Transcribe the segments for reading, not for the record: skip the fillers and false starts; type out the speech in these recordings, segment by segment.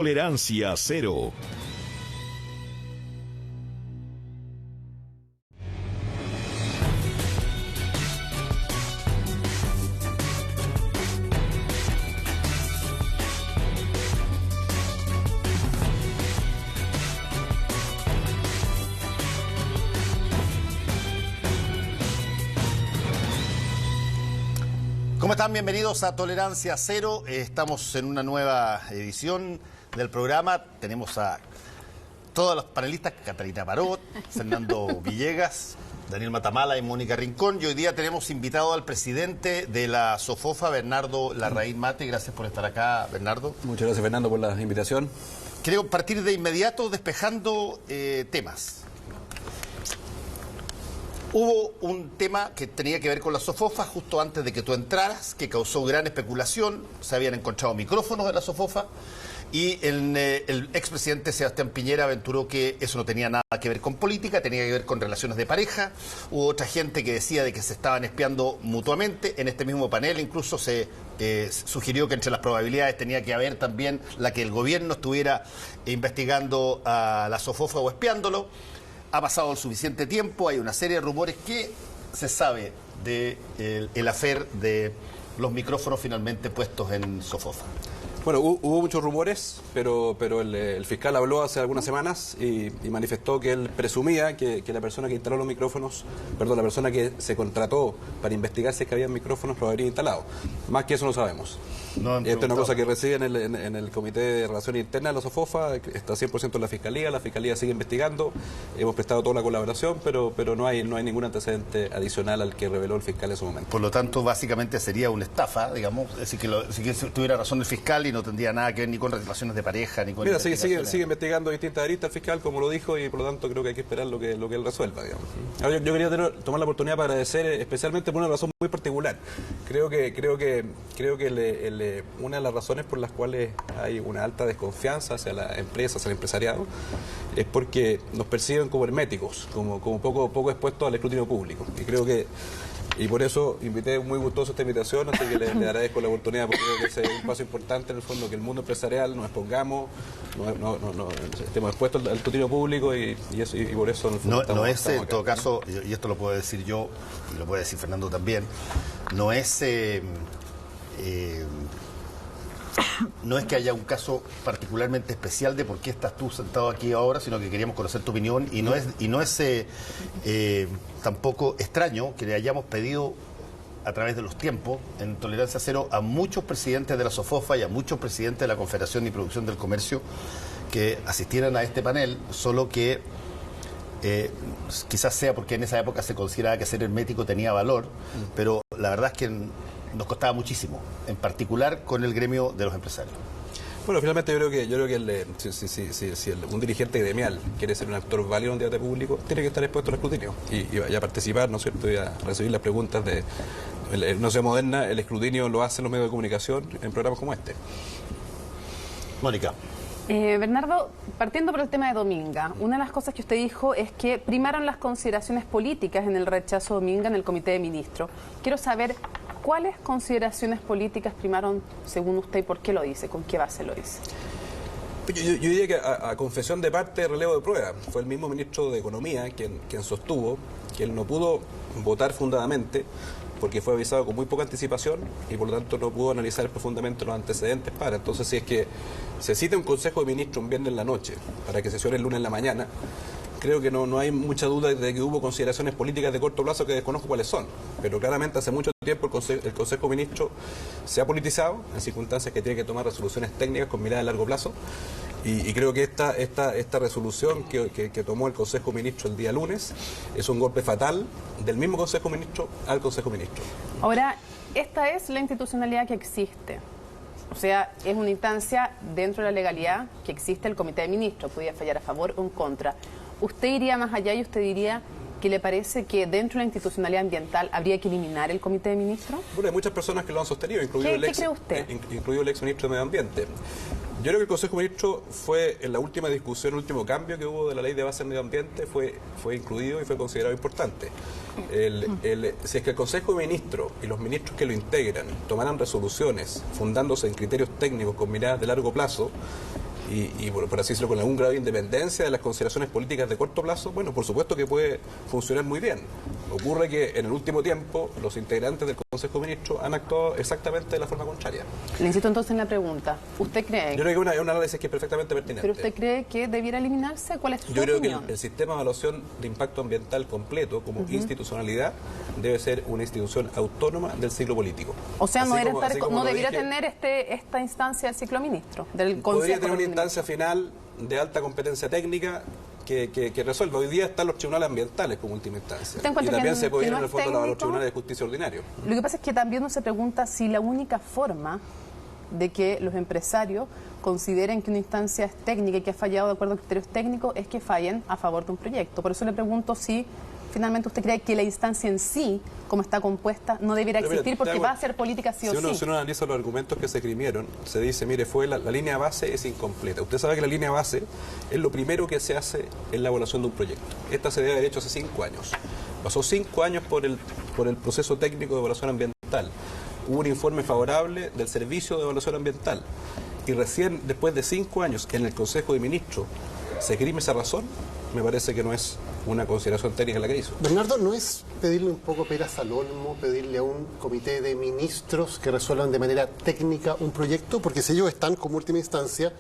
Tolerancia cero. ¿Cómo están? Bienvenidos a Tolerancia Cero. Estamos en una nueva edición del programa. Tenemos a todos los panelistas, Catalina Parot, Fernando Villegas, Daniel Matamala y Mónica Rincón. Y hoy día tenemos invitado al presidente de la SOFOFA, Bernardo Larraín Mate. Gracias por estar acá, Bernardo. Muchas gracias, Fernando, por la invitación. Quiero partir de inmediato despejando temas. Hubo un tema que tenía que ver con la SOFOFA justo antes de que tú entraras, que causó gran especulación. Se habían encontrado micrófonos de la SOFOFA y el expresidente Sebastián Piñera aventuró que eso no tenía nada que ver con política, tenía que ver con relaciones de pareja. Hubo otra gente que decía de que se estaban espiando mutuamente. En este mismo panel incluso se sugirió que entre las probabilidades tenía que haber también la que el gobierno estuviera investigando a la SOFOFA o espiándolo. Ha pasado el suficiente tiempo, hay una serie de rumores. ¿Qué se sabe del afer de los micrófonos finalmente puestos en SOFOFA? Bueno, hubo muchos rumores, pero el fiscal habló hace algunas semanas y manifestó que él presumía que la persona que instaló los micrófonos, la persona que se contrató para investigar si es que había micrófonos lo habría instalado. Más que eso no sabemos. Esta es una cosa que reside en el Comité de Relaciones Internas de la SOFOFA, está 100% en la Fiscalía sigue investigando, hemos prestado toda la colaboración, pero no hay ningún antecedente adicional al que reveló el fiscal en su momento. Por lo tanto, básicamente sería una estafa, digamos, si tuviera razón el fiscal y no tendría nada que ver ni con relaciones de pareja, ni con... Mira, sigue investigando distintas aristas el fiscal, como lo dijo, y por lo tanto creo que hay que esperar lo que él resuelva, digamos. Ahora, yo quería tomar la oportunidad para agradecer, especialmente por una razón muy particular. Creo que una de las razones por las cuales hay una alta desconfianza hacia la empresa, hacia el empresariado, es porque nos perciben como herméticos, como poco expuestos al escrutinio público. Y por eso invité muy gustoso esta invitación, así que le agradezco la oportunidad, porque creo que ese es un paso importante en el fondo, que el mundo empresarial nos expongamos, no estemos expuestos al escrutinio público y por eso en el fondo no es en todo caso, y esto lo puedo decir yo, y lo puede decir Fernando también, no es que haya un caso particularmente especial de por qué estás tú sentado aquí ahora, sino que queríamos conocer tu opinión y no es tampoco extraño que le hayamos pedido a través de los tiempos en Tolerancia Cero a muchos presidentes de la SOFOFA y a muchos presidentes de la Confederación y Producción del Comercio que asistieran a este panel, solo que quizás sea porque en esa época se consideraba que ser hermético tenía valor, pero la verdad es que nos costaba muchísimo, en particular con el gremio de los empresarios. Bueno, finalmente yo creo que si un dirigente gremial quiere ser un actor válido en un debate público, tiene que estar expuesto al escrutinio y a participar, ¿no es cierto?, y a recibir las preguntas de no sea moderna. El escrutinio lo hacen los medios de comunicación en programas como este. Mónica. Bernardo, partiendo por el tema de Dominga, una de las cosas que usted dijo es que primaron las consideraciones políticas en el rechazo a Dominga en el Comité de Ministros. Quiero saber cuáles consideraciones políticas primaron según usted y por qué lo dice, con qué base lo dice. Yo diría que a confesión de parte, relevo de prueba. Fue el mismo ministro de Economía quien sostuvo que él no pudo votar fundadamente porque fue avisado con muy poca anticipación y por lo tanto no pudo analizar profundamente los antecedentes para. Entonces, si es que se cita un Consejo de Ministros un viernes en la noche para que sesione el lunes en la mañana, creo que no hay mucha duda de que hubo consideraciones políticas de corto plazo que desconozco cuáles son, pero claramente hace mucho tiempo el Consejo de Ministros se ha politizado en circunstancias que tiene que tomar resoluciones técnicas con mirada a largo plazo y creo que esta resolución que tomó el Consejo de Ministros el día lunes es un golpe fatal del mismo Consejo de Ministros al Consejo de Ministros. Ahora, esta es la institucionalidad que existe. O sea, es una instancia dentro de la legalidad que existe el Comité de Ministros, podía fallar a favor o en contra. ¿Usted iría más allá y usted diría que le parece que dentro de la institucionalidad ambiental habría que eliminar el Comité de Ministros? Bueno, hay muchas personas que lo han sostenido, incluido el ex ministro de Medio Ambiente. Yo creo que el Consejo de Ministros fue, en la última discusión, el último cambio que hubo de la ley de base del medio ambiente, fue incluido y fue considerado importante. Si es que el Consejo de Ministros y los ministros que lo integran tomaran resoluciones fundándose en criterios técnicos con miradas de largo plazo y por así decirlo, con algún grado de independencia de las consideraciones políticas de corto plazo, bueno, por supuesto que puede funcionar muy bien. Ocurre que en el último tiempo los integrantes del Consejo de Ministros han actuado exactamente de la forma contraria. Le insisto entonces en la pregunta. ¿Usted cree? Yo creo que es un análisis que es perfectamente pertinente. ¿Pero usted cree que debiera eliminarse? ¿Cuál es su Yo creo opinión? que el sistema de evaluación de impacto ambiental completo como institucionalidad debe ser una institución autónoma del ciclo político. O sea, no, no debiera tener esta instancia del ciclo ministro, del Consejo. Podría tener una instancia final de alta competencia técnica que resuelva. Hoy día están los tribunales ambientales como última instancia. Y también se podría ir en el fondo a los tribunales de justicia ordinario. Lo que pasa es que también uno se pregunta si la única forma de que los empresarios consideren que una instancia es técnica y que ha fallado de acuerdo a criterios técnicos es que fallen a favor de un proyecto. Por eso le pregunto si finalmente usted cree que la instancia en sí, como está compuesta, no debiera existir porque va a ser política sí o sí. Si uno analiza los argumentos que se esgrimieron, se dice, mire, la línea base es incompleta. Usted sabe que la línea base es lo primero que se hace en la evaluación de un proyecto. Esta se debe haber hecho hace 5 años. Pasó 5 años por el proceso técnico de evaluación ambiental. Hubo un informe favorable del Servicio de Evaluación Ambiental. Y recién, después de 5 años, en el Consejo de Ministros, se esgrime esa razón. Me parece que no es una consideración técnica la que hizo. Bernardo, ¿no es pedirle un poco peras al olmo, pedirle a un comité de ministros que resuelvan de manera técnica un proyecto? Porque si ellos están como última instancia,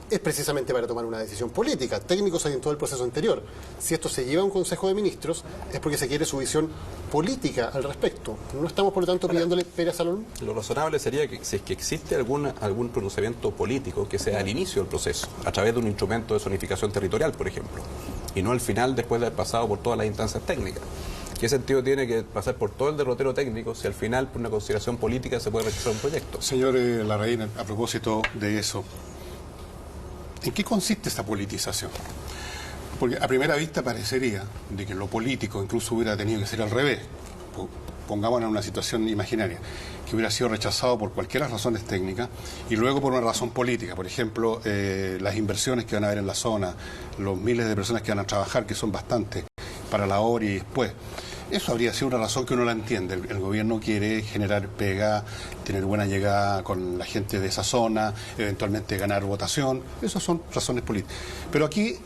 es precisamente para tomar una decisión política. Técnicos hay en todo el proceso anterior. Si esto se lleva a un Consejo de Ministros, es porque se quiere su visión política al respecto. ¿No estamos, por lo tanto, pidiéndole peras al olmo? Lo razonable sería que si es que existe algún pronunciamiento político que sea al inicio del proceso, a través de un instrumento de zonificación territorial, por ejemplo, y no al final después de haber pasado por todas las instancias técnicas. ¿Qué sentido tiene que pasar por todo el derrotero técnico si al final, por una consideración política, se puede rechazar un proyecto? Señor Larraín, a propósito de eso, ¿en qué consiste esta politización? Porque a primera vista parecería de que lo político incluso hubiera tenido que ser al revés. Pongámonos en una situación imaginaria, que hubiera sido rechazado por cualquiera razones técnicas y luego por una razón política. Por ejemplo, las inversiones que van a haber en la zona, los miles de personas que van a trabajar, que son bastantes, para la obra y después. Eso habría sido una razón que uno la entiende. El gobierno quiere generar pega, tener buena llegada con la gente de esa zona, eventualmente ganar votación. Esas son razones políticas. Pero aquí,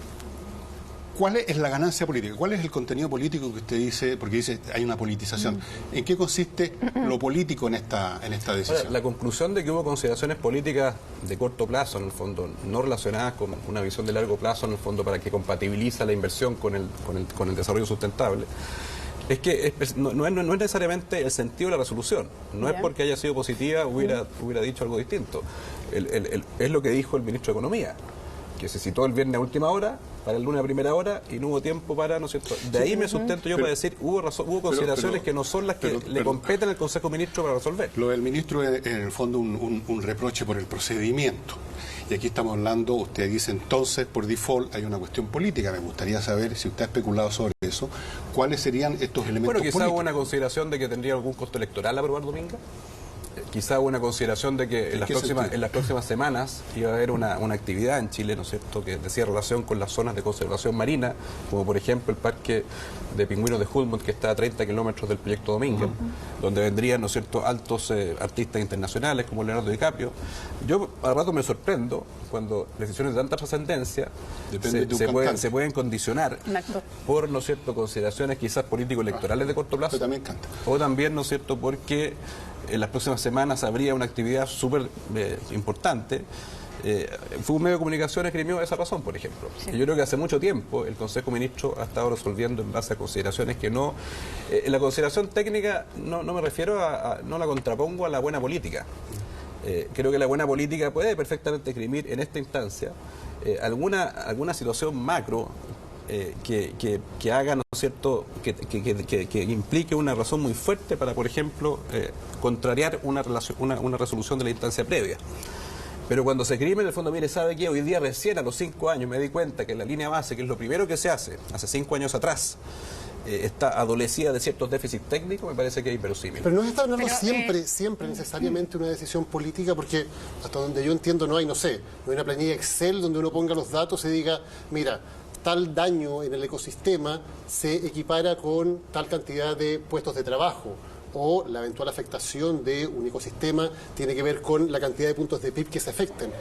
¿cuál es la ganancia política? ¿Cuál es el contenido político que usted dice? Porque dice hay una politización. ¿En qué consiste lo político en esta decisión? Ahora, la conclusión de que hubo consideraciones políticas de corto plazo, en el fondo, no relacionadas con una visión de largo plazo, en el fondo, para que compatibiliza la inversión con el desarrollo sustentable, es que no es necesariamente el sentido de la resolución. No es porque haya sido positiva hubiera dicho algo distinto. Es lo que dijo el ministro de Economía, que se citó el viernes a última hora, para el lunes a primera hora, y no hubo tiempo para, ¿no es cierto? De ahí me sustento yo para decir, hubo consideraciones que no son las que le competen al Consejo de Ministros para resolver. Lo del ministro es, en el fondo, un reproche por el procedimiento. Y aquí estamos hablando, usted dice entonces, por default, hay una cuestión política. Me gustaría saber, si usted ha especulado sobre eso, cuáles serían estos elementos políticos. Bueno, quizá hubo una consideración de que tendría algún costo electoral aprobar Dominga. Quizá hubo una consideración de que en las próximas semanas iba a haber una actividad en Chile, ¿no es cierto?, que decía relación con las zonas de conservación marina, como por ejemplo el parque de pingüinos de Humboldt, que está a 30 kilómetros del proyecto Dominga, donde vendrían, ¿no es cierto?, altos artistas internacionales como Leonardo DiCaprio. Yo a rato me sorprendo cuando decisiones de tanta trascendencia se pueden condicionar por, ¿no es cierto?, consideraciones quizás político-electorales de corto plazo. También canta. O también, ¿no es cierto?, porque en las próximas semanas habría una actividad súper importante. Fue un medio de comunicación esgrimió esa razón, por ejemplo. Sí. Yo creo que hace mucho tiempo el Consejo de Ministros ha estado resolviendo en base a consideraciones que no... la consideración técnica no me refiero no la contrapongo a la buena política. Creo que la buena política puede perfectamente esgrimir en esta instancia alguna situación macro que haga, ¿no es cierto?, que implique una razón muy fuerte para, por ejemplo, contrariar una resolución de la instancia previa. Pero cuando se esgrime, en el fondo, mire, ¿sabe qué? Hoy día recién a los 5 años me di cuenta que la línea base, que es lo primero que se hace, hace 5 años atrás, está adolecida de ciertos déficits técnicos, me parece que es inverosímil. Pero no está hablando siempre necesariamente una decisión política, porque hasta donde yo entiendo no hay una planilla Excel donde uno ponga los datos y diga, mira, tal daño en el ecosistema se equipara con tal cantidad de puestos de trabajo. o la eventual afectación de un ecosistema tiene que ver con la cantidad de puntos de PIB que se afecten.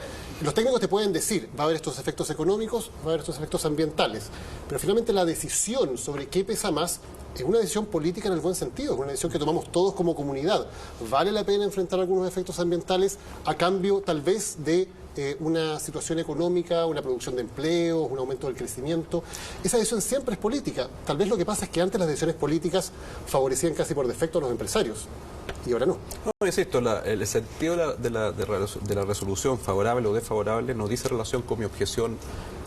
Los técnicos te pueden decir, va a haber estos efectos económicos, va a haber estos efectos ambientales, pero finalmente la decisión sobre qué pesa más es una decisión política en el buen sentido, es una decisión que tomamos todos como comunidad. ¿Vale la pena enfrentar algunos efectos ambientales a cambio tal vez de una situación económica, una producción de empleos, un aumento del crecimiento? Esa decisión siempre es política. Tal vez lo que pasa es que antes las decisiones políticas favorecían casi por defecto a los empresarios y ahora no. No, insisto, el sentido de la resolución favorable o desfavorable no dice relación con mi objeción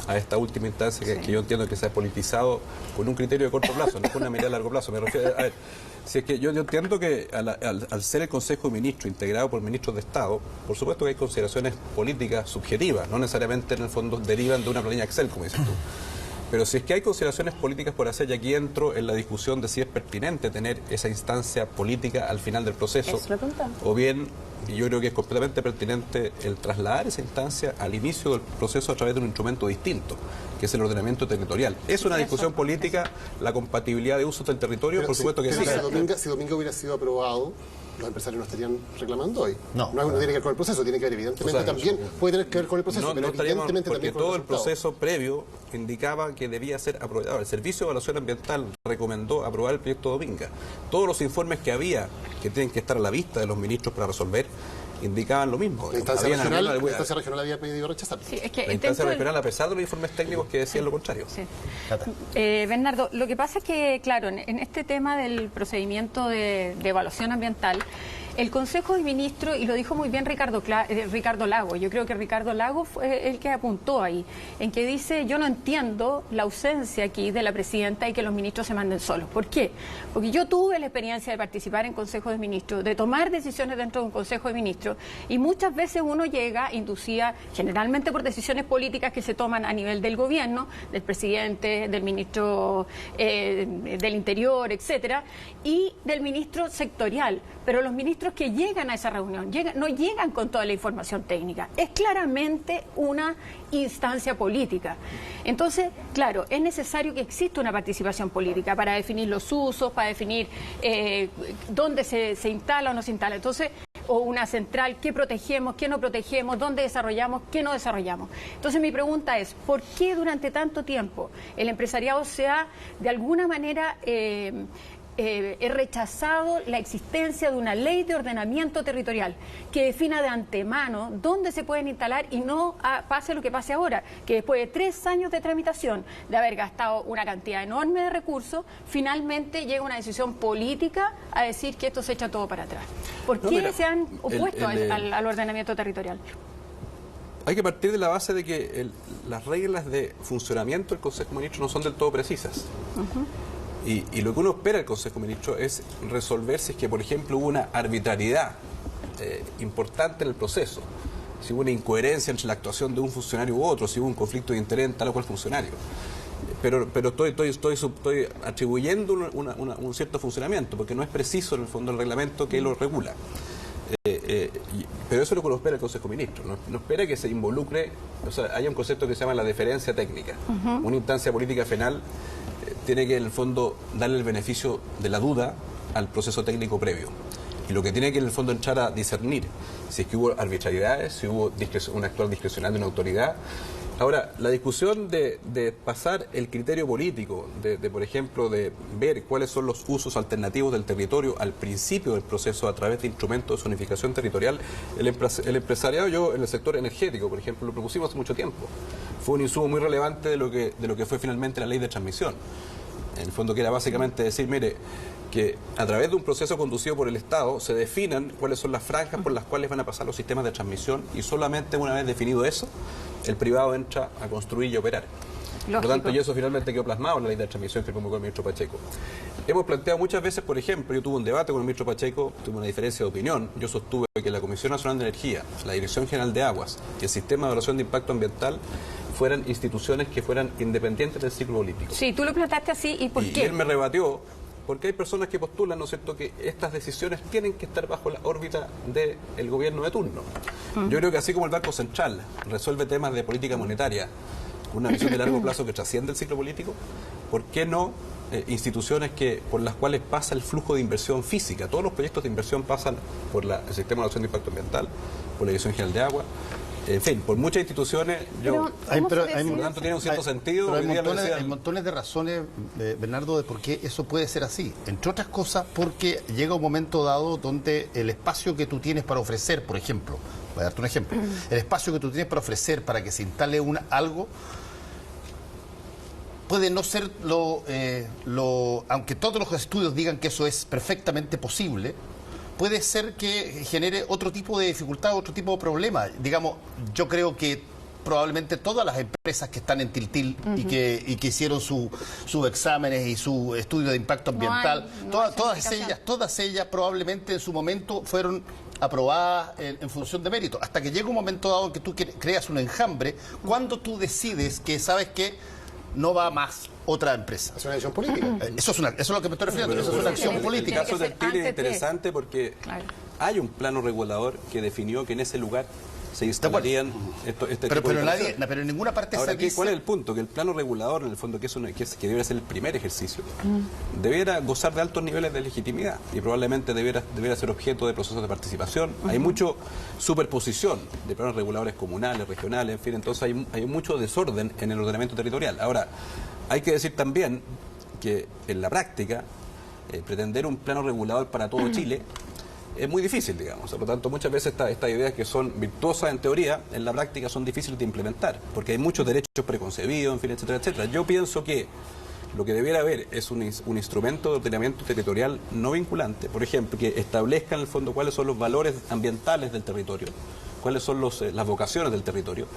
a esta última instancia que yo entiendo que se ha politizado con un criterio de corto plazo, no con una medida a largo plazo. Me refiero a ver, si es que yo entiendo que al ser el Consejo de Ministros integrado por ministros de Estado, por supuesto que hay consideraciones políticas subjetivas, no necesariamente en el fondo derivan de una planilla Excel, como dices tú. Pero si es que hay consideraciones políticas por hacer, y aquí entro en la discusión de si es pertinente tener esa instancia política al final del proceso, o bien, y yo creo que es completamente pertinente el trasladar esa instancia al inicio del proceso a través de un instrumento distinto, que es el ordenamiento territorial. ¿Es una discusión política la compatibilidad de usos del territorio? Por supuesto que sí. Si Domingo hubiera sido aprobado, los empresarios no estarían reclamando hoy. No tiene que ver con el proceso, tiene que ver evidentemente también, puede tener que ver con el proceso, pero evidentemente porque también con todo el proceso previo indicaba que debía ser aprobado. El Servicio de Evaluación Ambiental recomendó aprobar el proyecto Dominga. Todos los informes que había, que tienen que estar a la vista de los ministros para resolver, indicaban lo mismo. La instancia regional había pedido rechazar. Sí, es que la instancia regional, a pesar de los informes técnicos que decían lo contrario. Sí. Bernardo, lo que pasa es que, claro, en este tema del procedimiento de evaluación ambiental, el Consejo de Ministros, y lo dijo muy bien Ricardo Lago, yo creo que Ricardo Lago fue el que apuntó ahí, en que dice, yo no entiendo la ausencia aquí de la presidenta y que los ministros se manden solos. ¿Por qué? Porque yo tuve la experiencia de participar en Consejo de Ministros, de tomar decisiones dentro de un Consejo de Ministros, y muchas veces uno llega inducida, generalmente por decisiones políticas que se toman a nivel del gobierno, del presidente, del ministro del Interior, etcétera, y del ministro sectorial. Pero los ministros que llegan a esa reunión no llegan con toda la información técnica. Es claramente una instancia política. Entonces, claro, es necesario que exista una participación política para definir los usos, para definir dónde se instala o no se instala. Entonces, o una central, qué protegemos, qué no protegemos, dónde desarrollamos, qué no desarrollamos. Entonces mi pregunta es, ¿por qué durante tanto tiempo el empresariado se ha de alguna manera rechazado la existencia de una ley de ordenamiento territorial que defina de antemano dónde se pueden instalar y no pase lo que pase ahora, que después de 3 años de tramitación, de haber gastado una cantidad enorme de recursos, finalmente llega una decisión política a decir que esto se echa todo para atrás? ¿Por qué se han opuesto al ordenamiento territorial? Hay que partir de la base de que las reglas de funcionamiento del Consejo de Ministros no son del todo precisas. Y lo que uno espera del Consejo de Ministros es resolver si es que, por ejemplo, hubo una arbitrariedad importante en el proceso, si hubo una incoherencia entre la actuación de un funcionario u otro, si hubo un conflicto de interés en tal o cual funcionario. Pero estoy atribuyendo un cierto funcionamiento, porque no es preciso en el fondo el reglamento que lo regula. Pero eso es lo que uno espera el Consejo de Ministros. No espera que se involucre, o sea, haya un concepto que se llama la deferencia técnica. Una instancia política final tiene que, en el fondo, darle el beneficio de la duda al proceso técnico previo. Y lo que tiene que, en el fondo, entrar a discernir si es que hubo arbitrariedades, si hubo un actuar discrecional de una autoridad. Ahora, la discusión de pasar el criterio político, por ejemplo, de ver cuáles son los usos alternativos del territorio al principio del proceso a través de instrumentos de zonificación territorial, el empresariado, yo en el sector energético, por ejemplo, lo propusimos hace mucho tiempo. Fue un insumo muy relevante de lo que fue finalmente la ley de transmisión. En el fondo, que era básicamente decir, mire, que a través de un proceso conducido por el Estado se definan cuáles son las franjas por las cuales van a pasar los sistemas de transmisión, y solamente una vez definido eso, el privado entra a construir y operar. Por lo tanto, y eso finalmente quedó plasmado en la ley de transmisión que promulgó el ministro Pacheco. Hemos planteado muchas veces, por ejemplo, yo tuve un debate con el ministro Pacheco, tuve una diferencia de opinión. Yo sostuve que la Comisión Nacional de Energía, la Dirección General de Aguas y el Sistema de Evaluación de Impacto Ambiental fueran instituciones que fueran independientes del ciclo político. Sí, tú lo planteaste así, ¿y por qué? Y él me rebatió, porque hay personas que postulan, ¿no es cierto?, que estas decisiones tienen que estar bajo la órbita del gobierno de turno. Yo creo que así como el Banco Central resuelve temas de política monetaria con una visión de largo plazo que trasciende el ciclo político, ¿por qué no instituciones por las cuales pasa el flujo de inversión física. Todos los proyectos de inversión pasan por el Sistema de Evaluación de Impacto Ambiental, por la Dirección General de Agua. En fin, por muchas instituciones, por lo tanto tiene un cierto sentido. Pero hay montones de razones, Bernardo, de por qué eso puede ser así. Entre otras cosas, porque llega un momento dado donde el espacio que tú tienes para ofrecer, por ejemplo, voy a darte un ejemplo, el espacio que tú tienes para ofrecer para que se instale algo, puede no ser aunque todos los estudios digan que eso es perfectamente posible, puede ser que genere otro tipo de dificultad, otro tipo de problema. Digamos, yo creo que probablemente todas las empresas que están en Tiltil y que hicieron sus exámenes y su estudio de impacto ambiental, todas ellas probablemente en su momento fueron aprobadas en función de mérito. Hasta que llega un momento dado que tú creas un enjambre, cuando tú decides que, ¿sabes qué?, no va más otra empresa. Es una decisión política. Eso es lo que me estoy refiriendo. Eso es una acción política. El caso del TIL es interesante porque hay un plano regulador que definió que en ese lugar se instalarían pero en ninguna parte ahora, se dice... ¿cuál es el punto? Que el plano regulador, en el fondo, que debería ser el primer ejercicio, debiera gozar de altos niveles de legitimidad y probablemente debiera ser objeto de procesos de participación. Hay mucha superposición de planos reguladores comunales, regionales, en fin, entonces hay mucho desorden en el ordenamiento territorial. Ahora, hay que decir también que en la práctica, pretender un plano regulador para todo Chile es muy difícil, digamos. Por lo tanto, muchas veces estas ideas que son virtuosas en teoría, en la práctica son difíciles de implementar, porque hay muchos derechos preconcebidos, en fin, etcétera, etcétera. Yo pienso que lo que debiera haber es un instrumento de ordenamiento territorial no vinculante, por ejemplo, que establezca en el fondo cuáles son los valores ambientales del territorio, cuáles son las vocaciones del territorio,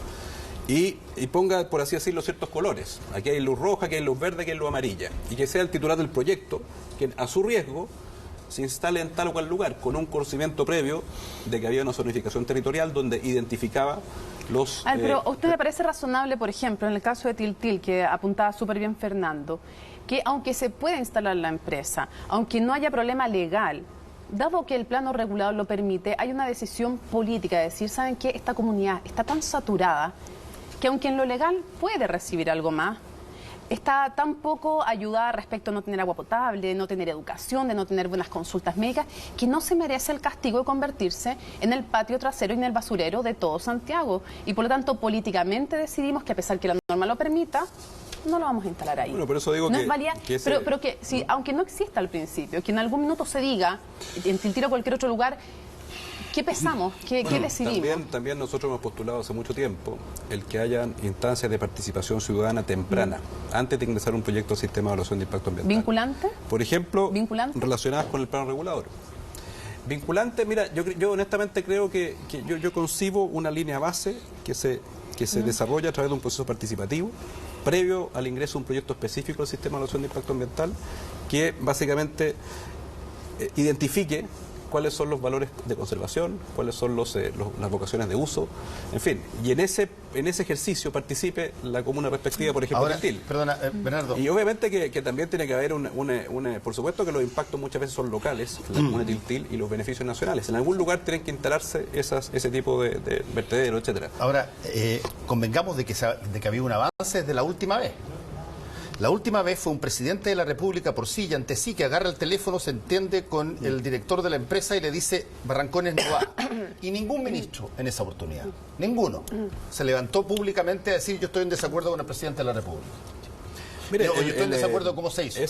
y ponga, por así decirlo, ciertos colores. Aquí hay luz roja, aquí hay luz verde, aquí hay luz amarilla, y que sea el titular del proyecto que a su riesgo se instale en tal o cual lugar, con un conocimiento previo de que había una zonificación territorial donde identificaba los... pero ¿a usted le parece razonable, por ejemplo, en el caso de Tiltil, que apuntaba súper bien Fernando, que aunque se pueda instalar la empresa, aunque no haya problema legal, dado que el plano regulador lo permite, hay una decisión política de decir, ¿saben qué? Esta comunidad está tan saturada que aunque en lo legal puede recibir algo más, está tan poco ayudada respecto a no tener agua potable, de no tener educación, de no tener buenas consultas médicas, que no se merece el castigo de convertirse en el patio trasero y en el basurero de todo Santiago. Y por lo tanto, políticamente decidimos que a pesar que la norma lo permita, no lo vamos a instalar ahí. Bueno, por eso digo no es válida, pero que si, aunque no exista al principio, que en algún minuto se diga, en Tiltil o cualquier otro lugar, ¿qué pensamos? ¿Qué decidimos? También nosotros hemos postulado hace mucho tiempo el que haya instancias de participación ciudadana temprana, antes de ingresar un proyecto de sistema de evaluación de impacto ambiental. ¿Vinculante? Por ejemplo, ¿vinculante? Relacionadas con el plano regulador. Vinculante, mira, yo honestamente creo que yo concibo una línea base que se desarrolla a través de un proceso participativo, previo al ingreso de un proyecto específico del sistema de evaluación de impacto ambiental, que básicamente identifique cuáles son los valores de conservación, cuáles son las vocaciones de uso, en fin, y en ese ejercicio participe la comuna respectiva, por ejemplo, Tiltil. Perdona, Bernardo. Y obviamente que también tiene que haber por supuesto que los impactos muchas veces son locales, en la comuna de Tiltil, y los beneficios nacionales. En algún lugar tienen que instalarse ese tipo de vertederos, etcétera. Ahora, convengamos de que había un avance desde la última vez. La última vez fue un presidente de la República por sí y ante sí que agarra el teléfono, se entiende con el director de la empresa y le dice Barrancones no va. Y ningún ministro en esa oportunidad, ninguno, se levantó públicamente a decir yo estoy en desacuerdo con el presidente de la República. Mire, yo estoy en desacuerdo con cómo se hizo.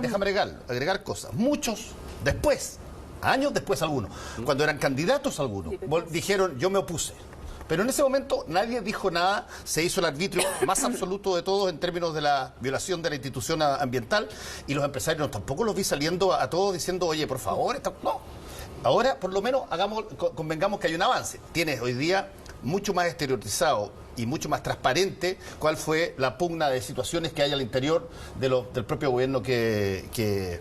Déjame agregar cosas. Muchos después, años después algunos, cuando eran candidatos algunos, dijeron yo me opuse. Pero en ese momento nadie dijo nada, se hizo el arbitrio más absoluto de todos en términos de la violación de la institución ambiental y los empresarios tampoco los vi saliendo a todos diciendo, oye, por favor, no. Ahora, por lo menos, convengamos que hay un avance. Tienes hoy día mucho más exteriorizado y mucho más transparente cuál fue la pugna de situaciones que hay al interior del propio gobierno que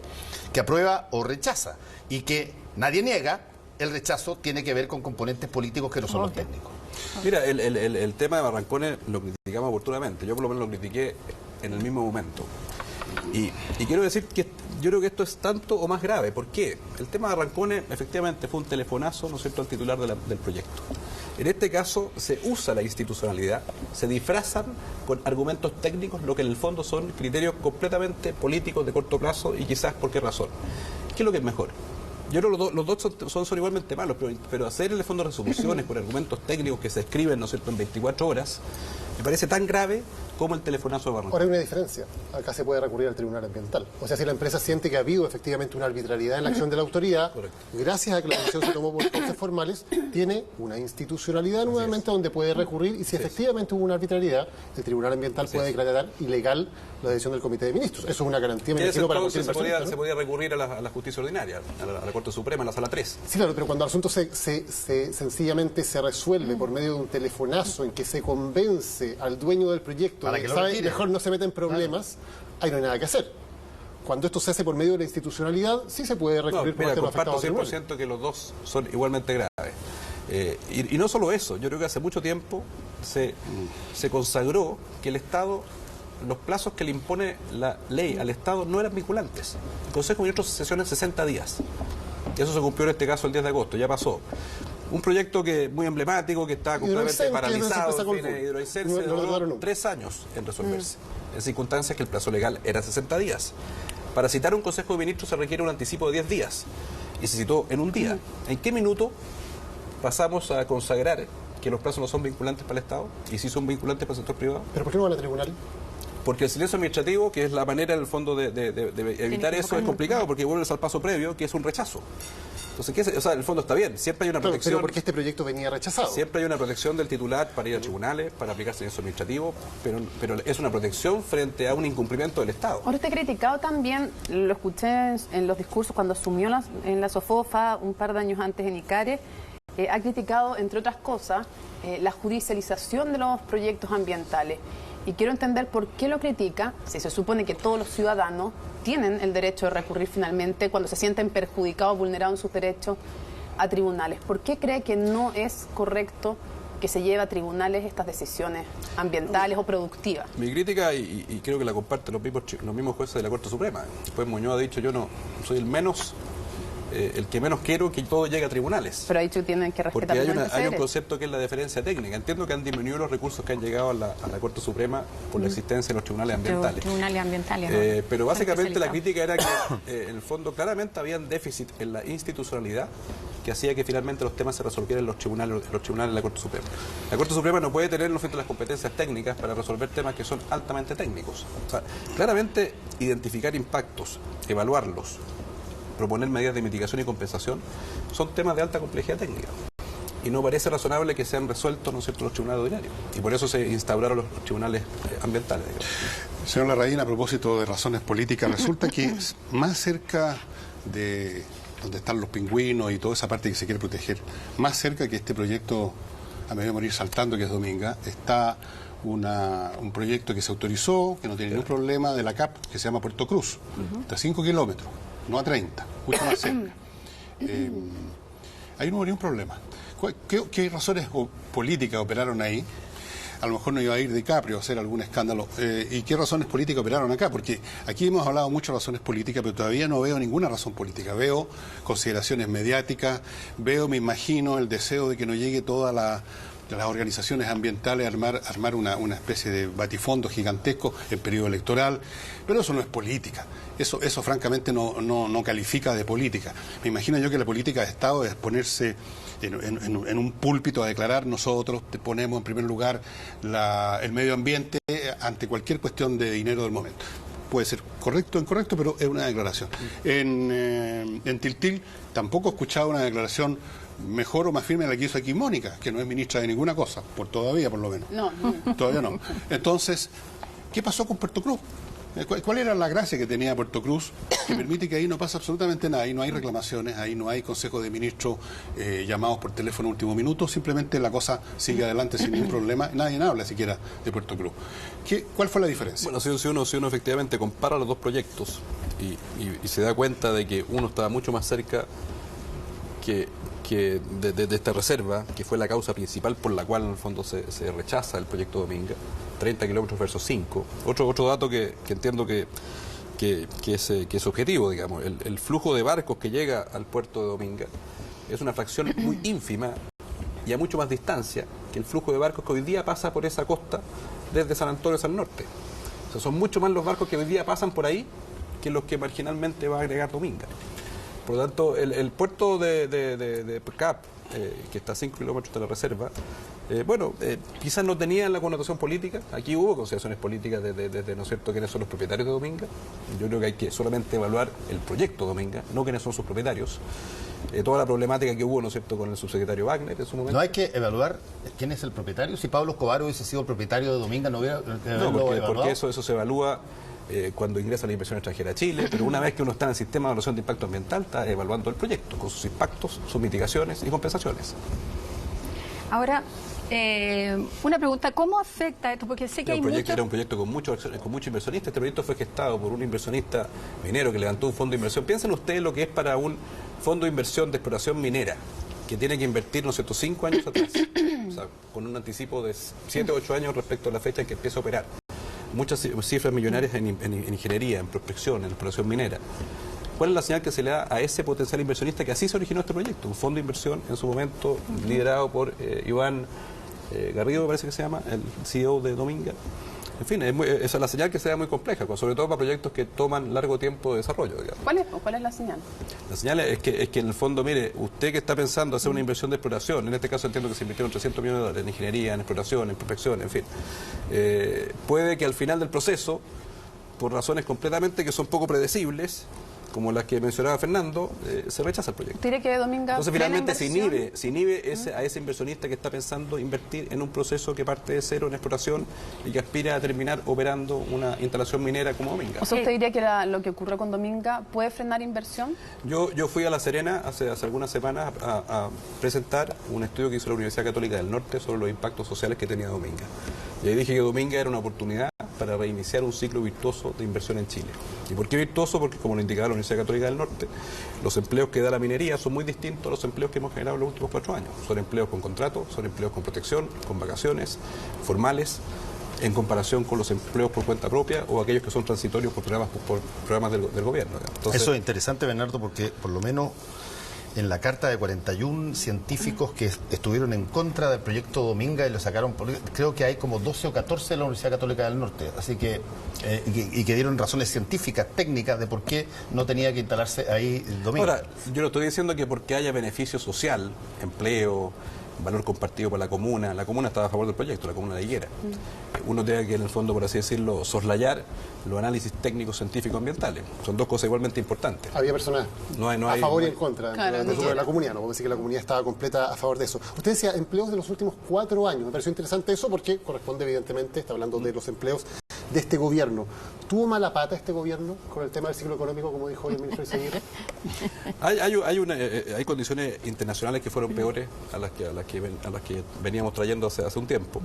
aprueba o rechaza. Y que nadie niega, el rechazo tiene que ver con componentes políticos que no son los técnicos. Mira, el tema de Barrancones lo criticamos oportunamente. Yo por lo menos lo critiqué en el mismo momento. Y quiero decir que yo creo que esto es tanto o más grave. ¿Por qué? El tema de Barrancones efectivamente fue un telefonazo, ¿no es cierto?, al titular del proyecto. En este caso se usa la institucionalidad, se disfrazan con argumentos técnicos, lo que en el fondo son criterios completamente políticos de corto plazo y quizás por qué razón. ¿Qué es lo que es mejor? Yo creo que los dos son igualmente malos, pero hacer en el fondo resoluciones por argumentos técnicos que se escriben, ¿no es cierto?, en 24 horas, me parece tan grave como el telefonazo de Barranco. Ahora hay una diferencia. Acá se puede recurrir al Tribunal Ambiental. O sea, si la empresa siente que ha habido efectivamente una arbitrariedad en la acción de la autoridad, Correcto. gracias a que la decisión se tomó por causas formales, tiene una institucionalidad nuevamente donde puede recurrir y si efectivamente hubo una arbitrariedad, el Tribunal Ambiental puede declarar ilegal la decisión del Comité de Ministros. Eso es una garantía, me imagino, para cualquier Entonces persona. se podía recurrir a la justicia ordinaria, a la Corte Suprema, a la Sala 3. Sí, claro, pero cuando el asunto sencillamente se resuelve por medio de un telefonazo en que se convence al dueño del proyecto Para de que que lo sabe, retire. mejor no se meta en problemas, ahí no hay nada que hacer. Cuando esto se hace por medio de la institucionalidad, sí se puede No, recurrir por mira, el tema comparto afectado. 100% que los dos son igualmente graves. Y no solo eso, yo creo que hace mucho tiempo se consagró que el Estado, los plazos que le impone la ley al Estado no eran vinculantes. El Consejo de Ministros sesiona en 60 días. Y eso se cumplió en este caso el 10 de agosto, ya pasó. Un proyecto que muy emblemático, que está completamente Hidroicén, que es una paralizado, empresa en fin, Hidroicén no se lo demoró lograron. 3 años en resolverse, en circunstancias que el plazo legal era 60 días. Para citar un Consejo de Ministros se requiere un anticipo de 10 días, y se citó en un día. ¿En qué minuto pasamos a consagrar que los plazos no son vinculantes para el Estado y sí son vinculantes para el sector privado? ¿Pero por qué no van a tribunal? Porque el silencio administrativo, que es la manera en el fondo de evitar eso, es complicado, porque vuelves al paso previo, que es un rechazo. Entonces, o sea, en el fondo está bien, siempre hay una Claro, protección. pero porque este proyecto venía rechazado. Siempre hay una protección del titular para ir a tribunales, para aplicar silencio administrativo, pero es una protección frente a un incumplimiento del Estado. Ahora usted ha criticado también, lo escuché en los discursos cuando asumió en la SOFOFA un par de años antes en ICARE, ha criticado, entre otras cosas, la judicialización de los proyectos ambientales. Y quiero entender por qué lo critica, si se supone que todos los ciudadanos tienen el derecho de recurrir finalmente cuando se sienten perjudicados, vulnerados en sus derechos a tribunales. ¿Por qué cree que no es correcto que se lleve a tribunales estas decisiones ambientales o productivas? Mi crítica, y creo que la comparten los mismos jueces de la Corte Suprema. Después Muñoz ha dicho, yo no soy el que menos quiero que todo llegue a tribunales. Pero ha dicho que tienen que respetar Porque los hay un derechos. concepto que es la deferencia técnica. Entiendo que han disminuido los recursos que han llegado a la Corte Suprema por la existencia de los tribunales ambientales. Tribunales ambientales. Pero básicamente la especializados. crítica era que en el fondo claramente había un déficit en la institucionalidad que hacía que finalmente los temas se resolvieran en los tribunales de la Corte Suprema. La Corte Suprema no puede tener las competencias técnicas para resolver temas que son altamente técnicos. O sea, claramente identificar impactos, evaluarlos, proponer medidas de mitigación y compensación, son temas de alta complejidad técnica. Y no parece razonable que sean resueltos, ¿no es cierto?, los tribunales ordinarios. Y por eso se instauraron los tribunales ambientales. Señor Larraín, a propósito de razones políticas, resulta que más cerca de donde están los pingüinos y toda esa parte que se quiere proteger, más cerca que este proyecto a medio de morir saltando, que es Dominga, está un proyecto que se autorizó, que no tiene ningún problema, de la CAP, que se llama Puerto Cruz, está a 5 kilómetros, no a 30, mucho más cerca. Ahí no hubo ningún problema. ¿Qué razones políticas operaron ahí? A lo mejor no iba a ir DiCaprio a hacer algún escándalo. ¿Y qué razones políticas operaron acá? Porque aquí hemos hablado mucho de razones políticas, pero todavía no veo ninguna razón política. Veo consideraciones mediáticas, me imagino el deseo de que no llegue toda las organizaciones ambientales a armar una especie de batifondo gigantesco en periodo electoral, pero eso no es política. Eso francamente no califica de política. Me imagino yo que la política de Estado es ponerse en un púlpito a declarar: nosotros te ponemos en primer lugar el medio ambiente ante cualquier cuestión de dinero del momento. Puede ser correcto o incorrecto, pero es una declaración. En Tiltil tampoco he escuchado una declaración mejor o más firme de la que hizo aquí Mónica, que no es ministra de ninguna cosa, todavía por lo menos. No. Todavía no. Entonces, ¿qué pasó con Puerto Cruz? ¿Cuál era la gracia que tenía Puerto Cruz que permite que ahí no pasa absolutamente nada? Ahí no hay reclamaciones, ahí no hay consejos de ministros llamados por teléfono último minuto, simplemente la cosa sigue adelante sin ningún problema, nadie habla siquiera de Puerto Cruz. ¿Cuál fue la diferencia? Bueno, si uno efectivamente compara los dos proyectos y se da cuenta de que uno estaba mucho más cerca que de esta reserva, que fue la causa principal por la cual en el fondo se rechaza el proyecto Dominga, 30 kilómetros versus 5. Otro dato que entiendo que es objetivo, digamos, el flujo de barcos que llega al puerto de Dominga es una fracción muy ínfima y a mucho más distancia que el flujo de barcos que hoy día pasa por esa costa desde San Antonio hacia el norte. O sea, son mucho más los barcos que hoy día pasan por ahí que los que marginalmente va a agregar Dominga. Por lo tanto, el puerto de Cap, que está a 5 kilómetros de la reserva, quizás no tenía la connotación política. Aquí hubo consideraciones políticas de ¿no es cierto?, quiénes son los propietarios de Dominga. Yo creo que hay que solamente evaluar el proyecto Dominga, no quiénes son sus propietarios. Toda la problemática que hubo, ¿no es cierto?, con el subsecretario Wagner en su momento. No hay que evaluar quién es el propietario. Si Pablo Escobar hubiese sido el propietario de Dominga, no hubiera porque eso se evalúa cuando ingresa la inversión extranjera a Chile, pero una vez que uno está en el sistema de evaluación de impacto ambiental, está evaluando el proyecto, con sus impactos, sus mitigaciones y compensaciones. Ahora, una pregunta, ¿cómo afecta esto? Porque sé que Era un proyecto con muchos inversionistas. Este proyecto fue gestado por un inversionista minero que levantó un fondo de inversión. Piensen ustedes lo que es para un fondo de inversión de exploración minera, que tiene que invertir, ¿no es cierto?, 5 años atrás, o sea, con un anticipo de 7 o 8 años respecto a la fecha en que empieza a operar. Muchas cifras millonarias en ingeniería, en prospección, en exploración minera. ¿Cuál es la señal que se le da a ese potencial inversionista que así se originó este proyecto? Un fondo de inversión en su momento liderado por Iván Garrido, me parece que se llama, el CEO de Dominga. En fin, esa es la señal que se da muy compleja, sobre todo para proyectos que toman largo tiempo de desarrollo, digamos. ¿Cuál es la señal? La señal es que en el fondo, mire, usted que está pensando hacer una inversión de exploración, en este caso entiendo que se invirtieron $300 millones en ingeniería, en exploración, en prospección, en fin, puede que al final del proceso, por razones completamente que son poco predecibles, como las que mencionaba Fernando, se rechaza el proyecto. ¿Tiene que Dominga? Entonces finalmente se inhibe a ese inversionista que está pensando invertir en un proceso que parte de cero en exploración y que aspira a terminar operando una instalación minera como Dominga. O sea, ¿usted diría que lo que ocurrió con Dominga puede frenar inversión? Yo fui a La Serena hace algunas semanas a presentar un estudio que hizo la Universidad Católica del Norte sobre los impactos sociales que tenía Dominga. Y ahí dije que Dominga era una oportunidad para reiniciar un ciclo virtuoso de inversión en Chile. ¿Y por qué virtuoso? Porque, como lo indicaba la Universidad Católica del Norte, los empleos que da la minería son muy distintos a los empleos que hemos generado en los últimos 4 años. Son empleos con contrato, son empleos con protección, con vacaciones, formales, en comparación con los empleos por cuenta propia o aquellos que son transitorios por programas del gobierno. Entonces, eso es interesante, Bernardo, porque por lo menos en la carta de 41 científicos que estuvieron en contra del proyecto Dominga y lo sacaron, creo que hay como 12 o 14 de la Universidad Católica del Norte, así que y que dieron razones científicas, técnicas de por qué no tenía que instalarse ahí Dominga. Ahora, yo no estoy diciendo que porque haya beneficio social, empleo, valor compartido para la comuna estaba a favor del proyecto, la comuna de Higuera. Uno tiene que, en el fondo, por así decirlo, soslayar los análisis técnicos, científicos, ambientales. Son dos cosas igualmente importantes. Había personas a favor y en contra de la comunidad, no puedo decir que la comunidad estaba completa a favor de eso. Usted decía empleos de los últimos 4 años, me pareció interesante eso porque corresponde evidentemente, está hablando de los empleos de este gobierno. ¿Tuvo mala pata este gobierno con el tema del ciclo económico, como dijo el ministro Izaguirre? Hay condiciones internacionales que fueron peores a las que veníamos trayendo hace un tiempo.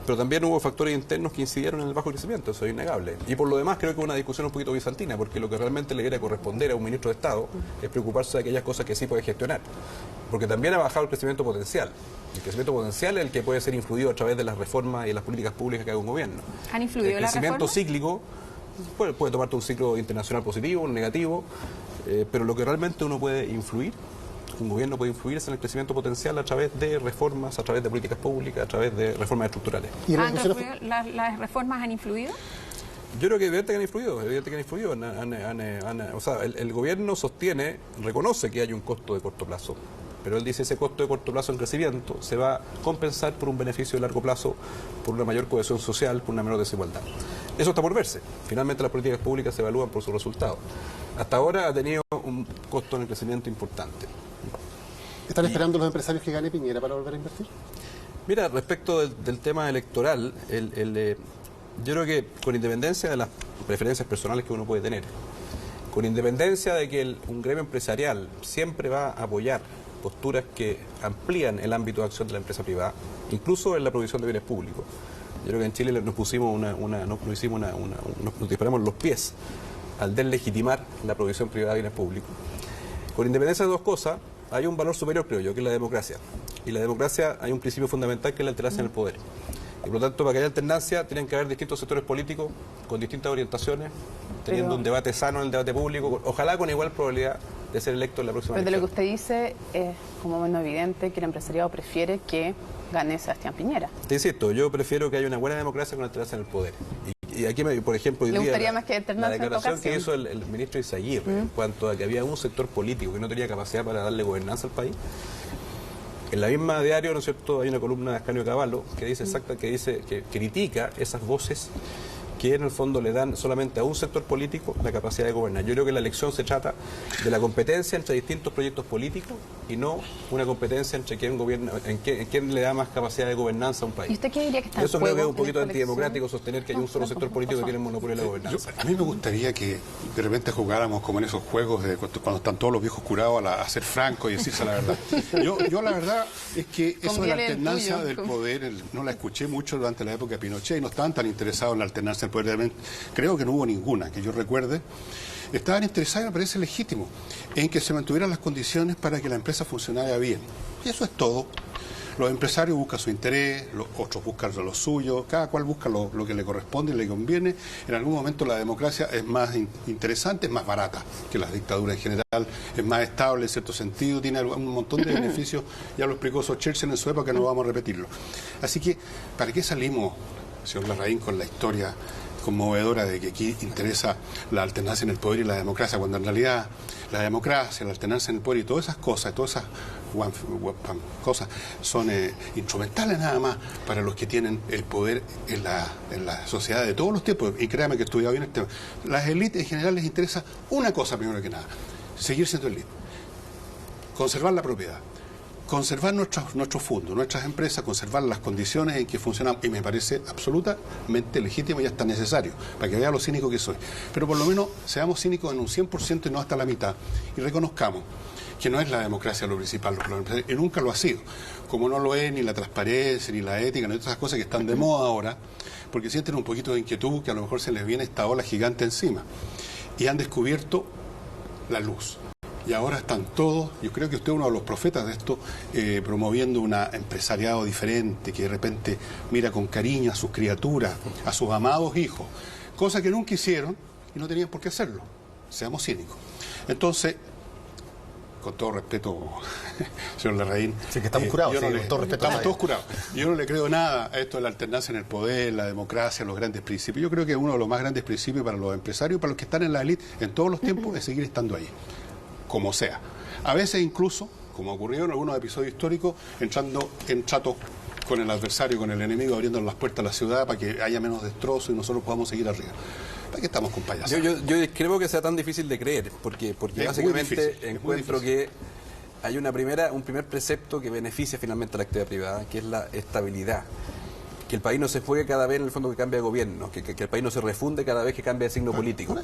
Pero también hubo factores internos que incidieron en el bajo crecimiento, eso es innegable. Y por lo demás creo que una discusión un poquito bizantina, porque lo que realmente le debería corresponder a un ministro de Estado es preocuparse de aquellas cosas que sí puede gestionar. Porque también ha bajado el crecimiento potencial. El crecimiento potencial es el que puede ser influido a través de las reformas y las políticas públicas que haga un gobierno. ¿Han influido el crecimiento cíclico puede tomarte un ciclo internacional positivo, un negativo, pero lo que realmente uno puede influir, un gobierno puede influir en el crecimiento potencial a través de reformas, a través de políticas públicas, a través de reformas estructurales. ¿Y las reformas han influido? Yo creo que evidente que han influido. O sea, el gobierno reconoce que hay un costo de corto plazo, pero él dice ese costo de corto plazo en crecimiento se va a compensar por un beneficio de largo plazo, por una mayor cohesión social, por una menor desigualdad. Eso está por verse. Finalmente las políticas públicas se evalúan por sus resultados. Hasta ahora ha tenido un costo en el crecimiento importante. ¿Están esperando los empresarios que gane Piñera para volver a invertir? Mira, respecto del tema electoral, yo creo que con independencia de las preferencias personales que uno puede tener, con independencia de que un gremio empresarial siempre va a apoyar posturas que amplían el ámbito de acción de la empresa privada, incluso en la provisión de bienes públicos. Yo creo que en Chile nos disparamos los pies al deslegitimar la provisión privada de bienes públicos. Con independencia de dos cosas, hay un valor superior, creo yo, que es la democracia. Y la democracia hay un principio fundamental que es la alternancia en el poder. Y por lo tanto, para que haya alternancia, tienen que haber distintos sectores políticos con distintas orientaciones, teniendo un debate sano en el debate público, ojalá con igual probabilidad de ser electo en la próxima Pero de lo que elección. usted dice es como menos evidente que el empresariado prefiere que gane Sebastián Piñera. Te insisto, yo prefiero que haya una buena democracia con alternarse en el poder. Y aquí, por ejemplo, hoy ¿Le día gustaría más que la alternarse en declaración ocasión? que hizo el ministro Izaguirre en cuanto a que había un sector político que no tenía capacidad para darle gobernanza al país. En la misma diario, ¿no es cierto?, hay una columna de Ascanio Cavallo que dice que critica esas voces que en el fondo le dan solamente a un sector político la capacidad de gobernar. Yo creo que la elección se trata de la competencia entre distintos proyectos políticos y no una competencia entre quién gobierna, en quién le da más capacidad de gobernanza a un país. ¿Y usted qué diría que está Y eso en creo que es juego un poquito en esta antidemocrático elección? sostener que hay un solo sector político que tiene el monopolio de la gobernanza. A mí me gustaría que de repente jugáramos como en esos juegos de cuando están todos los viejos curados a ser francos y decirse la verdad. Yo la verdad es que eso de la Conviene el alternancia tuyo. del poder no la escuché mucho durante la época de Pinochet y no estaban tan interesados en la alternancia del poder. Realmente, creo que no hubo ninguna, que yo recuerde. Estaban interesados, me parece legítimo, en que se mantuvieran las condiciones para que la empresa funcionara bien. Y eso es todo. Los empresarios buscan su interés, los otros buscan lo suyo, cada cual busca lo que le corresponde y le conviene. En algún momento la democracia es más interesante, es más barata que las dictaduras en general, es más estable en cierto sentido, tiene un montón de beneficios, ya lo explicó Churchill en su época, no vamos a repetirlo. Así que, ¿para qué salimos, señor Larraín, con la historia conmovedora de que aquí interesa la alternancia en el poder y la democracia, cuando en realidad la democracia, la alternancia en el poder y todas esas cosas son instrumentales nada más para los que tienen el poder en la sociedad de todos los tiempos? Y créame que he estudiado bien el tema. Las élites en general les interesa una cosa primero que nada: seguir siendo élite, conservar la propiedad, conservar nuestros fondos, nuestras empresas, conservar las condiciones en que funcionan, y me parece absolutamente legítimo y hasta necesario, para que vea lo cínico que soy. Pero por lo menos seamos cínicos en un 100% y no hasta la mitad, y reconozcamos que no es la democracia lo principal, y nunca lo ha sido, como no lo es ni la transparencia, ni la ética, ni todas esas cosas que están de moda ahora, porque sienten un poquito de inquietud, que a lo mejor se les viene esta ola gigante encima, y han descubierto la luz. Y ahora están todos, yo creo que usted es uno de los profetas de esto, promoviendo un empresariado diferente, que de repente mira con cariño a sus criaturas, a sus amados hijos, cosa que nunca hicieron y no tenían por qué hacerlo. Seamos cínicos. Entonces, con todo respeto, señor Larraín. Sí, que estamos curados, sí, con todo respeto. Estamos todos curados. Yo no le creo nada a esto de la alternancia en el poder, la democracia, los grandes principios. Yo creo que uno de los más grandes principios para los empresarios, para los que están en la élite en todos los tiempos, es seguir estando ahí, como sea. A veces incluso, como ocurrió en algunos episodios históricos, entrando en trato con el adversario, con el enemigo, abriendo las puertas a la ciudad para que haya menos destrozo y nosotros podamos seguir arriba. ¿Para qué estamos con payasos? Yo creo que sea tan difícil de creer, porque básicamente encuentro que hay un primer precepto que beneficia finalmente a la actividad privada, que es la estabilidad. Que el país no se juegue cada vez en el fondo que cambia de gobierno, que el país no se refunde cada vez que cambia de signo político.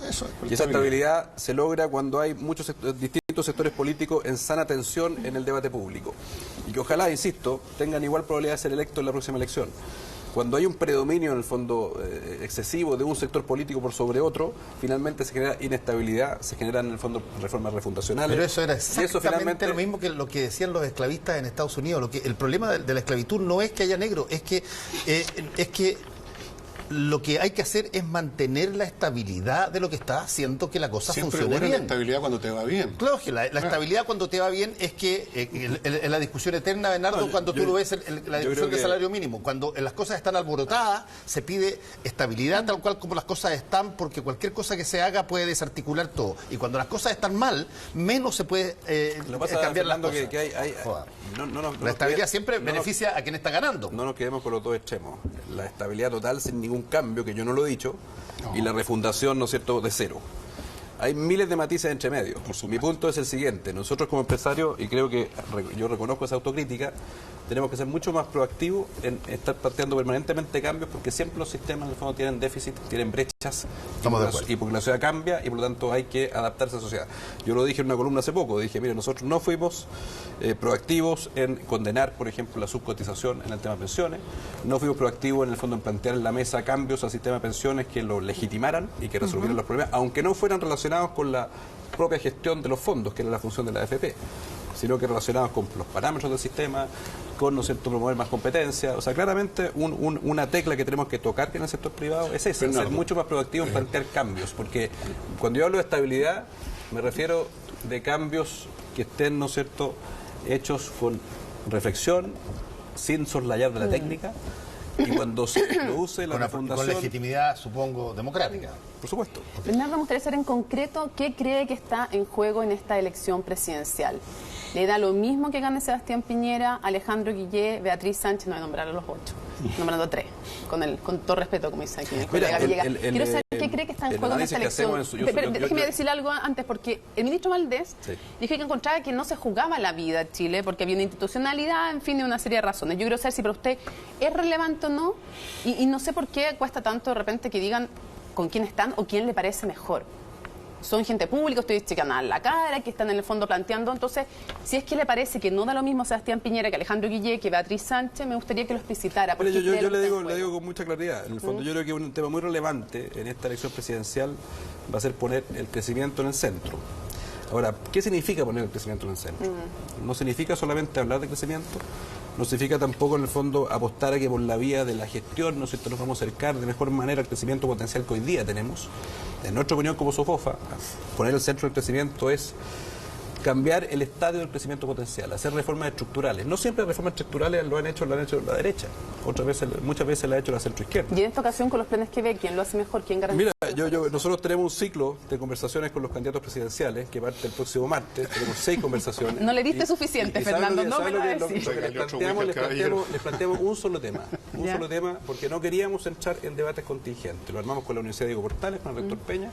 Y esa estabilidad se logra cuando hay muchos distintos sectores políticos en sana tensión en el debate público. Y que ojalá, insisto, tengan igual probabilidad de ser electos en la próxima elección. Cuando hay un predominio en el fondo excesivo de un sector político por sobre otro, finalmente se genera inestabilidad, se generan en el fondo reformas refundacionales. Pero eso era exactamente finalmente lo mismo que lo que decían los esclavistas en Estados Unidos. El problema de la esclavitud no es que haya negro, es que lo que hay que hacer es mantener la estabilidad de lo que está haciendo que la cosa Siempre funcione buena bien. la estabilidad cuando te va bien. Claro que la estabilidad cuando te va bien es que en la discusión eterna, Bernardo, cuando tú lo ves la discusión del salario mínimo, cuando las cosas están alborotadas, se pide estabilidad tal cual como las cosas están, porque cualquier cosa que se haga puede desarticular todo. Y cuando las cosas están mal, menos se puede cambiar las cosas. La estabilidad siempre beneficia a quien está ganando. No nos quedemos con los dos extremos. La estabilidad total sin ningún cambio, que yo no lo he dicho, y la refundación, ¿no es cierto?, de cero. Hay miles de matices entre medio. Mi punto es el siguiente: nosotros como empresarios, y creo que yo reconozco esa autocrítica, tenemos que ser mucho más proactivos en estar planteando permanentemente cambios, porque siempre los sistemas en el fondo tienen déficit, tienen brechas, y porque la sociedad cambia y por lo tanto hay que adaptarse a la sociedad. Yo lo dije en una columna hace poco, dije, mire, nosotros no fuimos proactivos en condenar, por ejemplo, la subcotización en el tema de pensiones, no fuimos proactivos en el fondo en plantear en la mesa cambios al sistema de pensiones que lo legitimaran y que resolvieran los problemas, aunque no fueran relacionados con la propia gestión de los fondos, que era la función de la AFP, sino que relacionados con los parámetros del sistema, con, ¿no es cierto?, promover más competencia. O sea, claramente una tecla que tenemos que tocar en el sector privado es esa, ser mucho más proactivo en plantear cambios, porque cuando yo hablo de estabilidad, Me refiero de cambios que estén, ¿no es cierto?, hechos con reflexión, sin soslayar de la técnica, y cuando se produce la refundación... Con legitimidad, supongo, democrática. Por supuesto. Bernardo, me gustaría saber en concreto qué cree que está en juego en esta elección presidencial. ¿Le da lo mismo que gane Sebastián Piñera, Alejandro Guillé, Beatriz Sánchez? No voy a nombrar a los 8, nombrando a 3, con todo respeto, como dice aquí mi colega Villegas. Quiero saber qué cree que está en juego en esta elección. Déjeme decir algo antes, porque el ministro Valdés dijo que encontraba que no se jugaba la vida en Chile, porque había una institucionalidad, en fin, de una serie de razones. Yo quiero saber si para usted es relevante o no, y no sé por qué cuesta tanto de repente que digan con quién están o quién le parece mejor. Son gente pública, ustedes checan a la cara, que están en el fondo planteando. Entonces, si es que le parece que no da lo mismo a Sebastián Piñera que Alejandro Guillé, que Beatriz Sánchez, me gustaría que lo explicitara. Yo le digo con mucha claridad. En el fondo, yo creo que un tema muy relevante en esta elección presidencial va a ser poner el crecimiento en el centro. Ahora, ¿qué significa poner el crecimiento en el centro? No significa solamente hablar de crecimiento, no significa tampoco en el fondo apostar a que por la vía de la gestión nos vamos a acercar de mejor manera al crecimiento potencial que hoy día tenemos. En nuestra opinión como SOFOFA, poner el centro del crecimiento es cambiar el estadio del crecimiento potencial, hacer reformas estructurales. No siempre las reformas estructurales lo han hecho la derecha, muchas veces la ha hecho la centroizquierda. Y en esta ocasión, con los planes que ve, ¿quién lo hace mejor? ¿Quién garantiza? Mira, nosotros tenemos un ciclo de conversaciones con los candidatos presidenciales que parte el próximo martes. Tenemos 6 conversaciones. No le diste suficiente, Fernando, no me lo decís. Les planteamos un solo tema. Un solo tema, porque no queríamos entrar en debates contingentes. Lo armamos con la Universidad Diego Portales, con el rector Peña.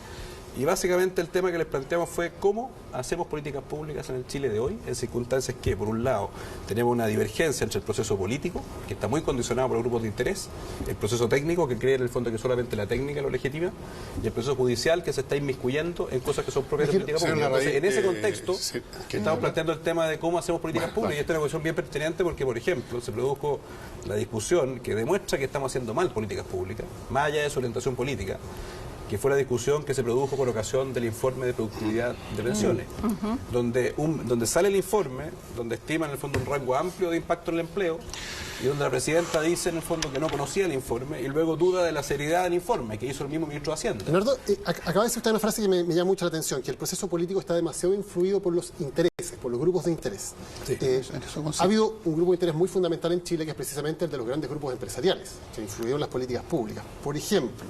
Y básicamente el tema que les planteamos fue cómo hacemos políticas públicas en el Chile de hoy, en circunstancias que, por un lado, tenemos una divergencia entre el proceso político, que está muy condicionado por los grupos de interés, el proceso técnico, que cree en el fondo que solamente la técnica lo legitima, y el proceso judicial, que se está inmiscuyendo en cosas que son propias de política pública. Entonces, en ese contexto, estamos planteando el tema de cómo hacemos políticas públicas, y esta es una cuestión bien pertinente porque, por ejemplo, se produjo la discusión que demuestra que estamos haciendo mal políticas públicas, más allá de su orientación política, que fue la discusión que se produjo por ocasión del informe de productividad de pensiones, donde sale el informe, donde estima en el fondo un rango amplio de impacto en el empleo, y donde la presidenta dice en el fondo que no conocía el informe, y luego duda de la seriedad del informe, que hizo el mismo ministro de Hacienda. Leonardo, acaba de decir usted una frase que me llama mucho la atención, que el proceso político está demasiado influido por los intereses, por los grupos de interés. Sí, ha habido un grupo de interés muy fundamental en Chile, que es precisamente el de los grandes grupos empresariales, que influyeron en las políticas públicas. Por ejemplo,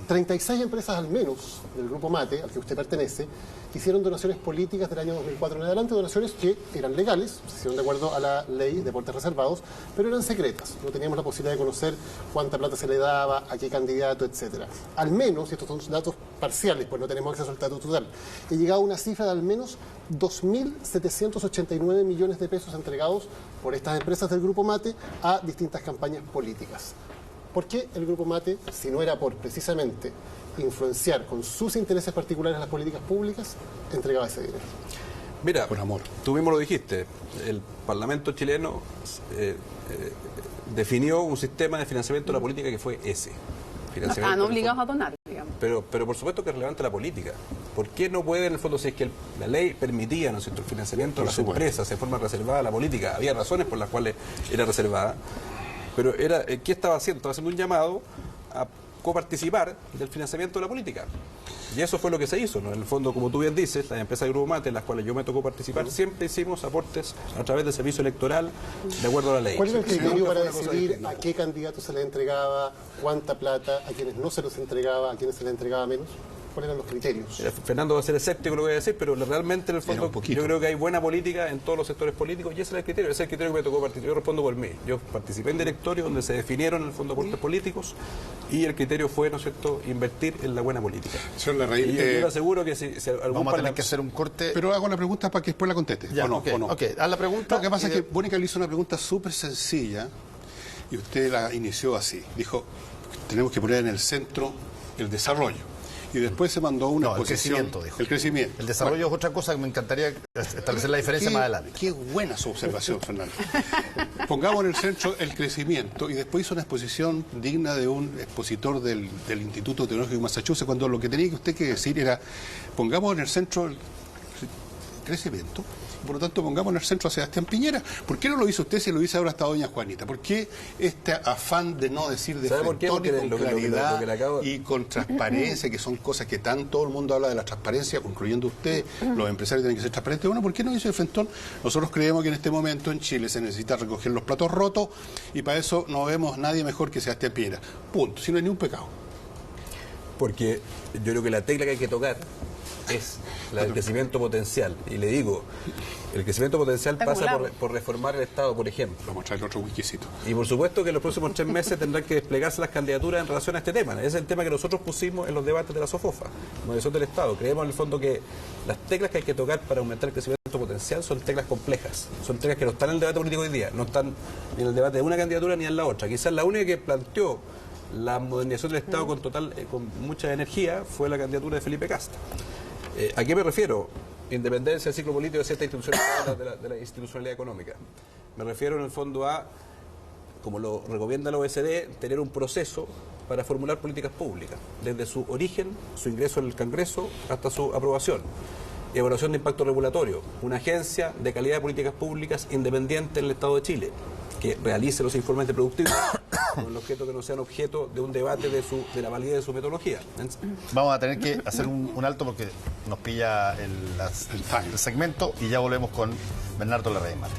36 empresas al menos del Grupo Mate, al que usted pertenece, hicieron donaciones políticas del año 2004 en adelante, donaciones que eran legales, se hicieron de acuerdo a la ley de deportes reservados, pero eran secretas. No teníamos la posibilidad de conocer cuánta plata se le daba, a qué candidato, etcétera. Al menos, y estos son datos parciales, pues no tenemos acceso al dato total, he llegado a una cifra de al menos 2.789 millones de pesos entregados por estas empresas del Grupo Mate a distintas campañas políticas. ¿Por qué el Grupo Mate, si no era por precisamente influenciar con sus intereses particulares las políticas públicas, entregaba ese dinero? Mira, por amor. Tú mismo lo dijiste, el Parlamento definió un sistema de financiamiento de la política que fue ese. Están obligados a donar, digamos. Pero por supuesto que es relevante la política. ¿Por qué no puede, en el fondo, si es que la ley permitía, ¿no es cierto?, el financiamiento de las empresas en forma reservada a la política? Había razones por las cuales era reservada. Pero ¿qué estaba haciendo? Estaba haciendo un llamado a coparticipar del financiamiento de la política. Y eso fue lo que se hizo, ¿no? En el fondo, como tú bien dices, las empresas del Grupo Mate, en las cuales yo me tocó participar, siempre hicimos aportes a través del servicio electoral de acuerdo a la ley. ¿Cuál era el criterio para decidir a qué candidato se le entregaba, cuánta plata, a quienes no se los entregaba, a quienes se le entregaba menos? ¿Cuáles eran los criterios? Fernando va a ser escéptico lo que voy a decir, pero realmente en el fondo yo creo que hay buena política en todos los sectores políticos y ese es el criterio. Ese es el criterio que me tocó participar. Yo respondo por mí. Yo participé en directorio donde se definieron en el fondo aportes políticos y el criterio fue, ¿no es cierto?, invertir en la buena política. Señor Larraín, y yo le aseguro que si algún vamos a tener que hacer un corte. Pero hago la pregunta para que después la conteste. Ya, ¿O no? okay, ¿O no? Ok, haz la pregunta. Lo que pasa es que Mónica le hizo una pregunta súper sencilla y usted la inició así. Dijo, tenemos que poner en el centro el desarrollo. Y después se mandó una el crecimiento, dijo. El crecimiento. El desarrollo es otra cosa que me encantaría establecer la diferencia más adelante. Qué buena su observación, Fernando. Pongamos en el centro el crecimiento y después hizo una exposición digna de un expositor del Instituto Tecnológico de Massachusetts, cuando lo que tenía usted que decir era, pongamos en el centro el crecimiento Por lo tanto, pongamos en el centro a Sebastián Piñera. ¿Por qué no lo hizo usted si lo dice ahora hasta doña Juanita? ¿Por qué este afán de no decir de frente y con claridad y con transparencia, que son cosas que todo el mundo habla de la transparencia, incluyendo usted, los empresarios tienen que ser transparentes? Bueno, ¿por qué no dice el frentón? Nosotros creemos que en este momento en Chile se necesita recoger los platos rotos y para eso no vemos nadie mejor que Sebastián Piñera. Punto. Si no hay ni un pecado. Porque yo creo que la tecla que hay que tocar es la del crecimiento potencial. Y le digo, el crecimiento potencial pasa por reformar el Estado, por ejemplo. Vamos a traer otro whiskycito. Y por supuesto que en los próximos 3 meses tendrán que desplegarse las candidaturas en relación a este tema. Ese es el tema que nosotros pusimos en los debates de la SOFOFA, modernización del Estado. Creemos en el fondo que las teclas que hay que tocar para aumentar el crecimiento potencial son teclas complejas. Son teclas que no están en el debate político hoy día, no están ni en el debate de una candidatura ni en la otra. Quizás la única que planteó la modernización del Estado con mucha energía fue la candidatura de Felipe Kast. ¿A qué me refiero? Independencia del ciclo político de ciertas instituciones de la institucionalidad económica. Me refiero en el fondo a, como lo recomienda la OECD, tener un proceso para formular políticas públicas, desde su origen, su ingreso en el Congreso, hasta su aprobación. Evaluación de impacto regulatorio, una agencia de calidad de políticas públicas independiente en el Estado de Chile, que realice los informes de productividad con el objeto que no sean objeto de un debate de la validez de su metodología. Vamos a tener que hacer un alto porque nos pilla el segmento y ya volvemos con Bernardo Larraín Mate.